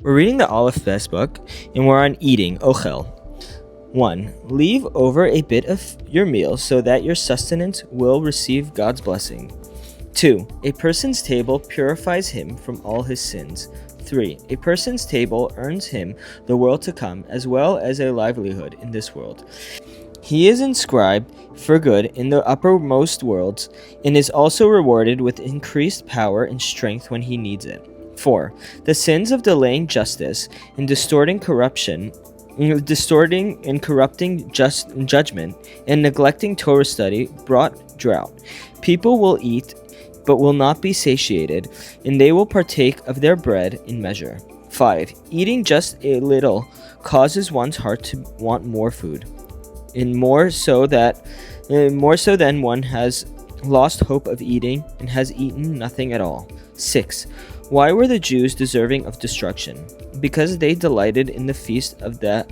We're reading the Aleph Bet Book, and we're on eating, Ochel. 1. Leave over a bit of your meal so that your sustenance will receive God's blessing. 2. A person's table purifies him from all his sins. 3. A person's table earns him the world to come, as well as a livelihood in this world. He is inscribed for good in the uppermost worlds, and is also rewarded with increased power and strength when he needs it. 4. The sins of delaying justice and distorting and corrupting judgment and neglecting Torah study brought drought. People will eat, but will not be satiated, and they will partake of their bread in measure. 5. Eating just a little causes one's heart to want more food, and more so than one has lost hope of eating and has eaten nothing at all. 6. Why were the Jews deserving of destruction? Because they delighted in the feast of that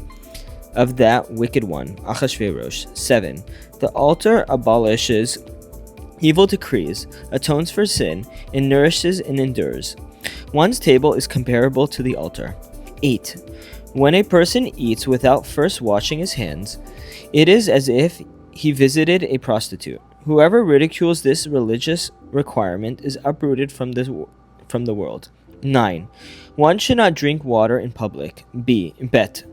wicked one, Achashverosh. 7. The altar abolishes evil decrees, atones for sin, and nourishes and endures. One's table is comparable to the altar. 8. When a person eats without first washing his hands, it is as if he visited a prostitute. Whoever ridicules this religious requirement is uprooted from the world. 9. One should not drink water in public. Bet.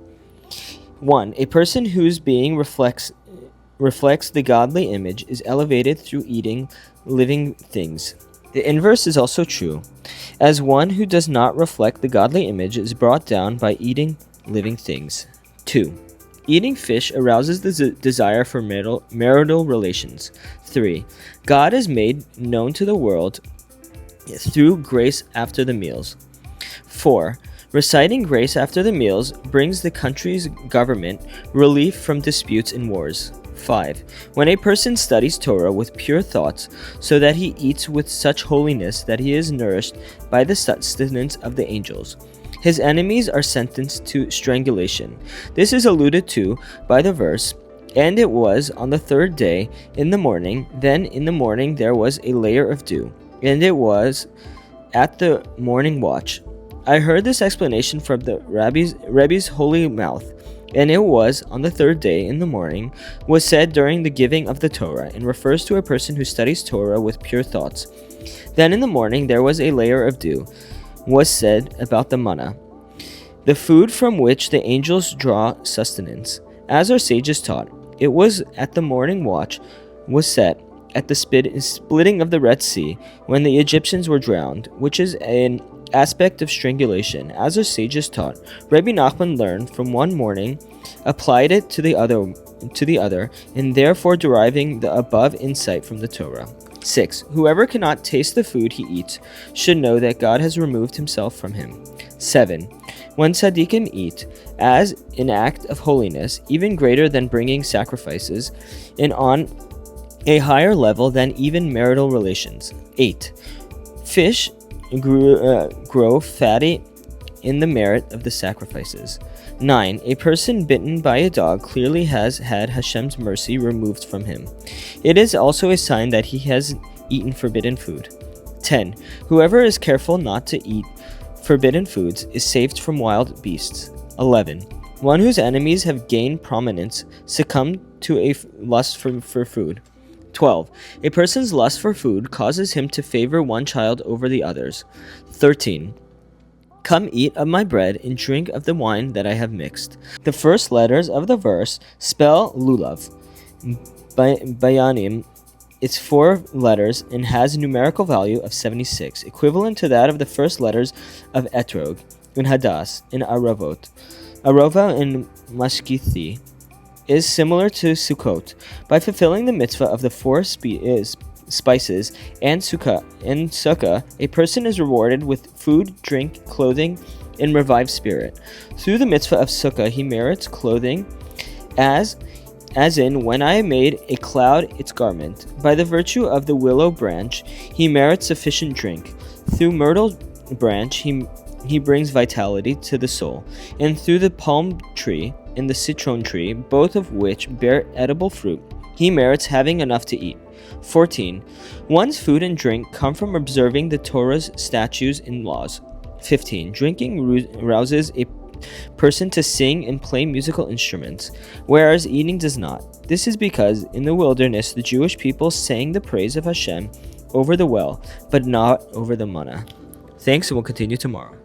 1. A person whose being reflects the godly image is elevated through eating living things. The inverse is also true, as one who does not reflect the godly image is brought down by eating living things. 2. Eating fish arouses the desire for marital relations. 3. God is made known to the world through grace after the meals. 4. Reciting grace after the meals brings the country's government relief from disputes and wars. 5. When a person studies Torah with pure thoughts, so that he eats with such holiness that he is nourished by the sustenance of the angels, his enemies are sentenced to strangulation. This is alluded to by the verse, "And it was on the third day in the morning, then in the morning there was a layer of dew, and it was at the morning watch." I heard this explanation from the Rebbe's holy mouth. "And it was on the third day in the morning" was said during the giving of the Torah, and refers to a person who studies Torah with pure thoughts. "Then in the morning there was a layer of dew" was said about the manna, the food from which the angels draw sustenance. As our sages taught, it was at the morning watch was set at the splitting of the Red Sea, when the Egyptians were drowned, which is an aspect of strangulation. As our sages taught, Rebbe Nachman learned from one morning, applied it to the other, and therefore deriving the above insight from the Torah. 6. Whoever cannot taste the food he eats should know that God has removed himself from him. 7. When tzaddikim eat, as an act of holiness, even greater than bringing sacrifices, and on a higher level than even marital relations. 8. Fish grow fatty in the merit of the sacrifices. 9. A person bitten by a dog clearly has had Hashem's mercy removed from him. It is also a sign that he has eaten forbidden food. 10. Whoever is careful not to eat forbidden foods is saved from wild beasts. 11. One whose enemies have gained prominence succumbed to a lust for food. 12. A person's lust for food causes him to favor one child over the others. 13. Come eat of my bread and drink of the wine that I have mixed. The first letters of the verse spell lulav. Bayanim, it's 4 letters and has a numerical value of 76, equivalent to that of the first letters of etrog, and hadas, and aravot. Arova and mashkithi is similar to Sukkot. By fulfilling the mitzvah of the 4 spices and sukkah, a person is rewarded with food, drink, clothing, and revived spirit. Through the mitzvah of sukkah, he merits clothing, as in, when I made a cloud its garment. By the virtue of the willow branch, he merits sufficient drink. Through myrtle branch, he brings vitality to the soul. And through the palm tree and the citron tree, both of which bear edible fruit, he merits having enough to eat. 14. One's food and drink come from observing the Torah's statutes and laws. 15. Drinking rouses a person to sing and play musical instruments, whereas eating does not. This is because in the wilderness the Jewish people sang the praise of Hashem over the well, but not over the manna. Thanks, and we'll continue tomorrow.